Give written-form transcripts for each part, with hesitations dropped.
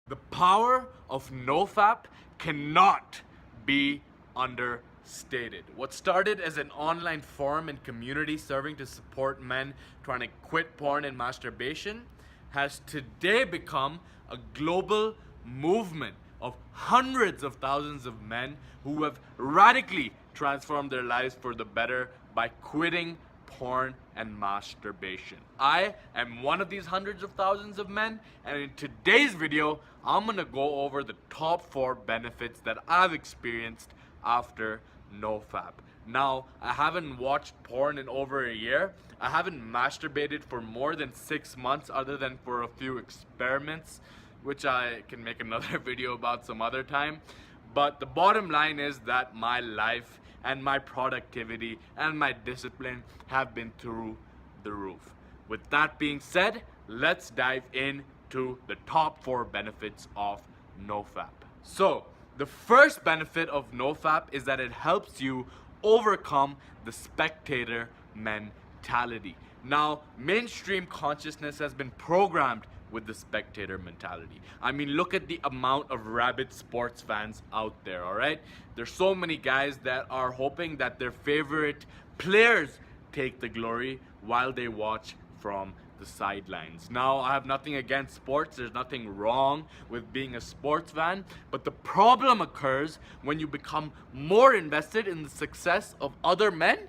The power of NoFap cannot be understated. What started as an online forum and community serving to support men trying to quit porn and masturbation has today become a global movement of hundreds of thousands of men who have radically transformed their lives for the better by quitting porn and masturbation. I am one of these hundreds of thousands of men, and in today's video, I'm gonna go over the top 4 benefits that I've experienced after NoFap. Now, I haven't watched porn in over a year. I haven't masturbated for more than 6 months other than for a few experiments, which I can make another video about some other time. But the bottom line is that my life and my productivity and my discipline have been through the roof. With that being said, let's dive into the top 4 benefits of NoFap. So, the first benefit of NoFap is that it helps you overcome the spectator mentality. Now, mainstream consciousness has been programmed with the spectator mentality. I mean, look at the amount of rabid sports fans out there, alright? There's so many guys that are hoping that their favorite players take the glory while they watch from the sidelines. Now, I have nothing against sports. There's nothing wrong with being a sports fan, but the problem occurs when you become more invested in the success of other men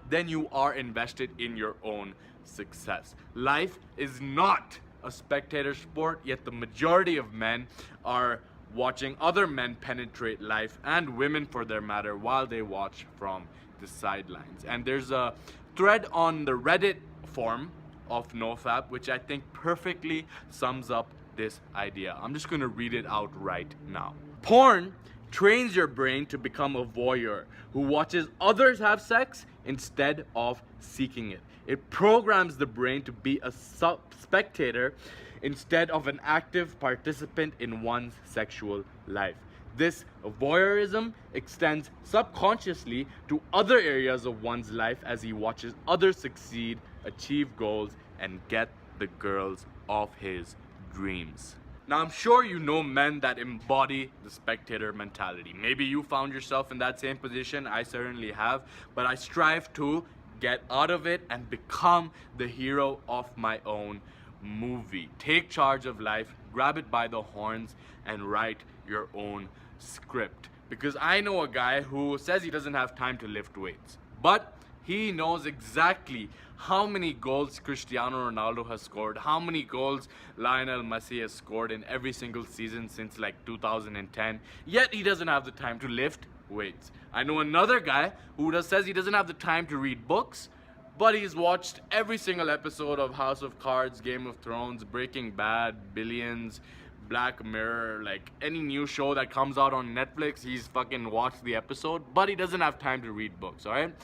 than you are invested in your own success. Life is not a spectator sport, yet the majority of men are watching other men penetrate life, and women for their matter, while they watch from the sidelines. And there's a thread on the Reddit forum of NoFap which I think perfectly sums up this idea. I'm just gonna read it out right now. Porn trains your brain to become a voyeur who watches others have sex instead of seeking it. It programs the brain to be a spectator instead of an active participant in one's sexual life. This voyeurism extends subconsciously to other areas of one's life as he watches others succeed, achieve goals, and get the girls of his dreams. Now, I'm sure you know men that embody the spectator mentality. Maybe you found yourself in that same position. I certainly have, but I strive to get out of it and become the hero of my own movie. Take charge of life, grab it by the horns, and write your own script. Because I know a guy who says he doesn't have time to lift weights, but he knows exactly how many goals Cristiano Ronaldo has scored, how many goals Lionel Messi has scored in every single season since like 2010, yet he doesn't have the time to lift weights. I know another guy who says he doesn't have the time to read books, but he's watched every single episode of House of Cards, Game of Thrones, Breaking Bad, Billions, Black Mirror, like any new show that comes out on Netflix, he's fucking watched the episode, but he doesn't have time to read books, alright?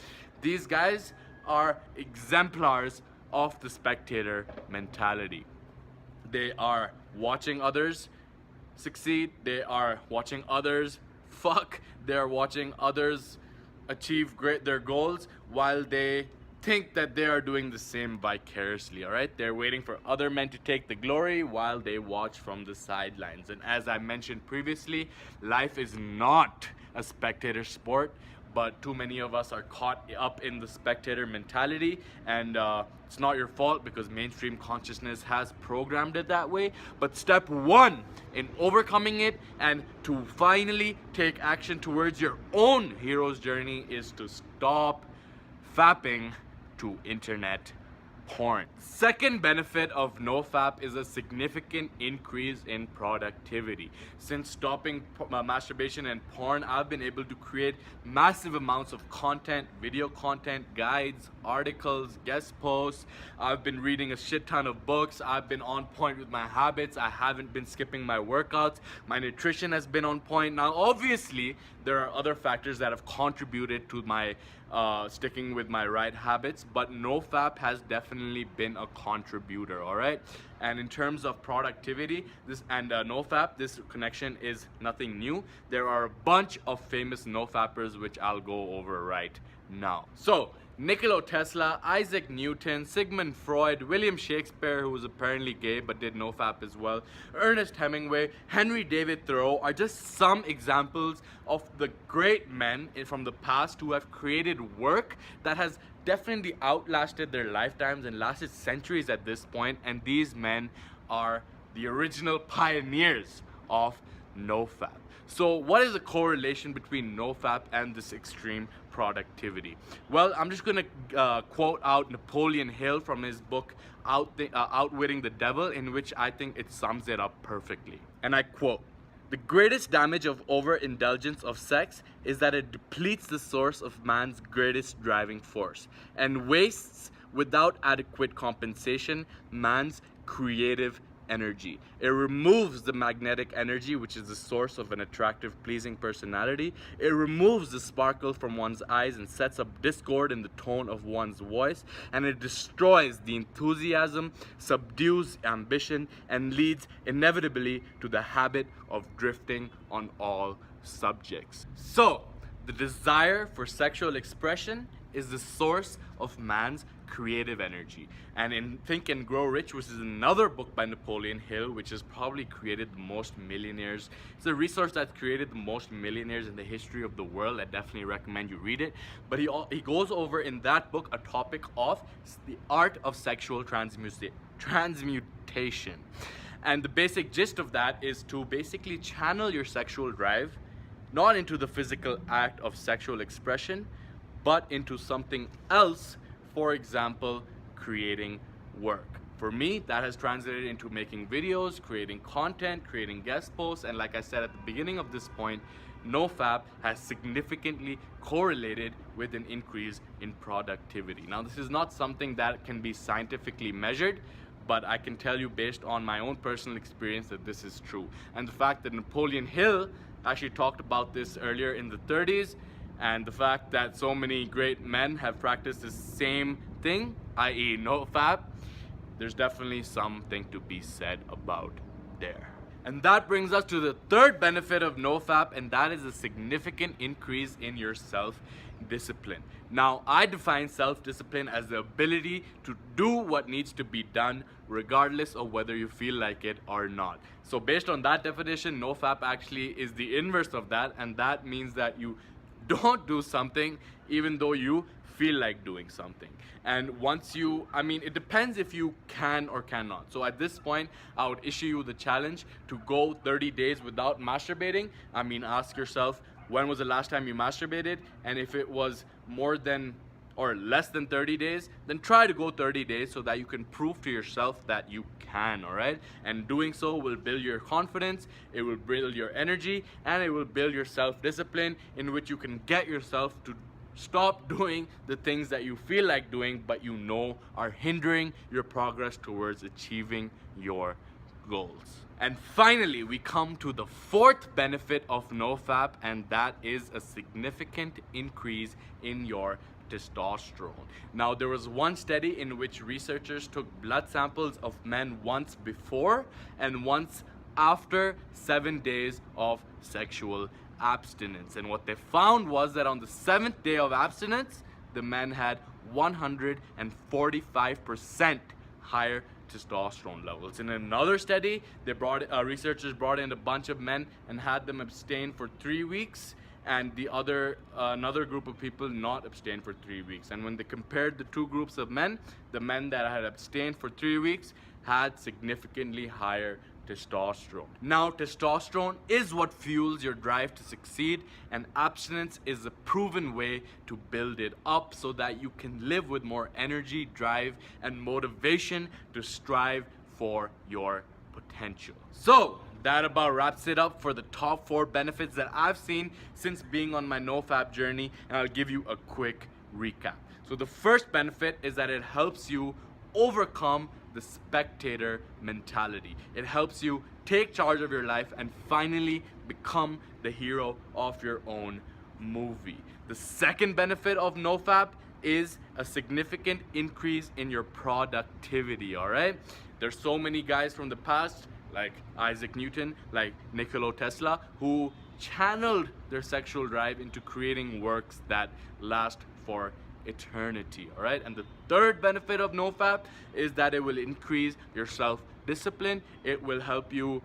These guys are exemplars of the spectator mentality. They are watching others succeed, they are watching others fuck, they're watching others achieve their goals while they think that they are doing the same vicariously, alright? They're waiting for other men to take the glory while they watch from the sidelines. And as I mentioned previously, life is not a spectator sport, but too many of us are caught up in the spectator mentality, and it's not your fault because mainstream consciousness has programmed it that way. But step 1 in overcoming it and to finally take action towards your own hero's journey is to stop fapping to internet porn. Second benefit of NoFap is a significant increase in productivity. Since stopping masturbation and porn, I've been able to create massive amounts of content, video content, guides, articles, guest posts. I've been reading a shit ton of books. I've been on point with my habits. I haven't been skipping my workouts. My nutrition has been on point. Now, obviously, there are other factors that have contributed to my sticking with my right habits, but NoFap has definitely been a contributor, alright? And in terms of productivity, NoFap, this connection is nothing new. There are a bunch of famous NoFappers which I'll go over right now. So, Nikola Tesla, Isaac Newton, Sigmund Freud, William Shakespeare, who was apparently gay but did NoFap as well, Ernest Hemingway, Henry David Thoreau are just some examples of the great men from the past who have created work that has definitely outlasted their lifetimes and lasted centuries at this point, and these men are the original pioneers of NoFap. So what is the correlation between NoFap and this extreme productivity? Well, I'm just going to quote out Napoleon Hill from his book Outwitting the Devil, in which I think it sums it up perfectly. And I quote, "The greatest damage of overindulgence of sex is that it depletes the source of man's greatest driving force and wastes without adequate compensation man's creative energy. It removes the magnetic energy, which is the source of an attractive, pleasing personality. It removes the sparkle from one's eyes and sets up discord in the tone of one's voice. And it destroys the enthusiasm, subdues ambition, and leads inevitably to the habit of drifting on all subjects." So, the desire for sexual expression is the source of man's creative energy. And in Think and Grow Rich, which is another book by Napoleon Hill, which has probably created the most millionaires, it's a resource that's created the most millionaires in the history of the world. I definitely recommend you read it. But he goes over in that book a topic of the art of sexual transmutation. And the basic gist of that is to basically channel your sexual drive not into the physical act of sexual expression, but into something else. For example, creating work. For me, that has translated into making videos, creating content, creating guest posts, and like I said at the beginning of this point, NoFap has significantly correlated with an increase in productivity. Now, this is not something that can be scientifically measured, but I can tell you based on my own personal experience that this is true. And the fact that Napoleon Hill actually talked about this earlier in the 30s, and the fact that so many great men have practiced the same thing, i.e. NoFap, there's definitely something to be said about there. And that brings us to the third benefit of NoFap, and that is a significant increase in your self-discipline. Now, I define self-discipline as the ability to do what needs to be done regardless of whether you feel like it or not. So based on that definition, NoFap actually is the inverse of that, and that means that you don't do something even though you feel like doing something. And once you, it depends if you can or cannot. So at this point, I would issue you the challenge to go 30 days without masturbating. Ask yourself, when was the last time you masturbated? And if it was more than or less than 30 days, then try to go 30 days so that you can prove to yourself that you can, all right? And doing so will build your confidence, it will build your energy, and it will build your self-discipline, in which you can get yourself to stop doing the things that you feel like doing but you know are hindering your progress towards achieving your goals. And finally, we come to the fourth benefit of NoFap, and that is a significant increase in your testosterone. Now, there was one study in which researchers took blood samples of men once before and once after 7 days of sexual abstinence. And what they found was that on the 7th day of abstinence, the men had 145% higher testosterone levels. In another study, researchers brought in a bunch of men and had them abstain for 3 weeks, and another group of people not abstain for 3 weeks. And when they compared the two groups of men, the men that had abstained for 3 weeks had significantly higher testosterone. Now, testosterone is what fuels your drive to succeed, and abstinence is a proven way to build it up so that you can live with more energy, drive, and motivation to strive for your potential. So, that about wraps it up for the top 4 benefits that I've seen since being on my NoFap journey, and I'll give you a quick recap. So the first benefit is that it helps you overcome the spectator mentality. It helps you take charge of your life and finally become the hero of your own movie. The second benefit of NoFap is a significant increase in your productivity, all right? There's so many guys from the past, like Isaac Newton, like Nikola Tesla, who channeled their sexual drive into creating works that last for eternity. All right, and the third benefit of NoFap is that it will increase your self-discipline. It will help you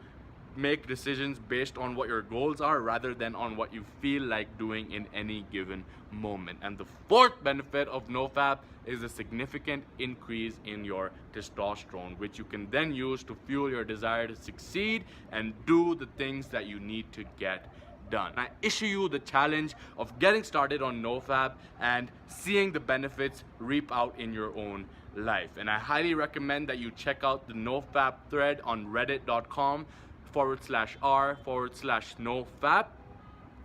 make decisions based on what your goals are rather than on what you feel like doing in any given moment. And the fourth benefit of NoFap is a significant increase in your testosterone, which you can then use to fuel your desire to succeed and do the things that you need to get done. I issue you the challenge of getting started on NoFap and seeing the benefits reap out in your own life. And I highly recommend that you check out the NoFap thread on reddit.com/r/NoFap.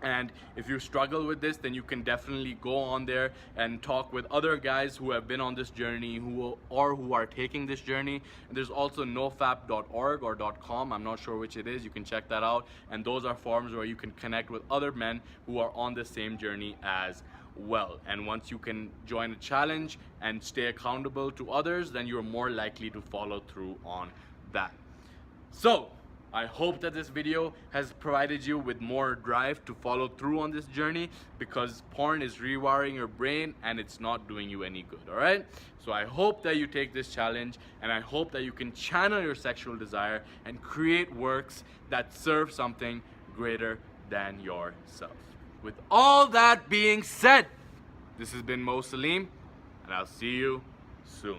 And if you struggle with this, then you can definitely go on there and talk with other guys who have been on this journey who are taking this journey. And there's also nofap.org or .com, I'm not sure which it is. You can check that out, and those are forums where you can connect with other men who are on the same journey as well. And once you can join a challenge and stay accountable to others, then you're more likely to follow through on that. So I hope that this video has provided you with more drive to follow through on this journey, because porn is rewiring your brain and it's not doing you any good. All right, so I hope that you take this challenge, and I hope that you can channel your sexual desire and create works that serve something greater than yourself. With all that being said, this has been Mo Salim, and I'll see you soon.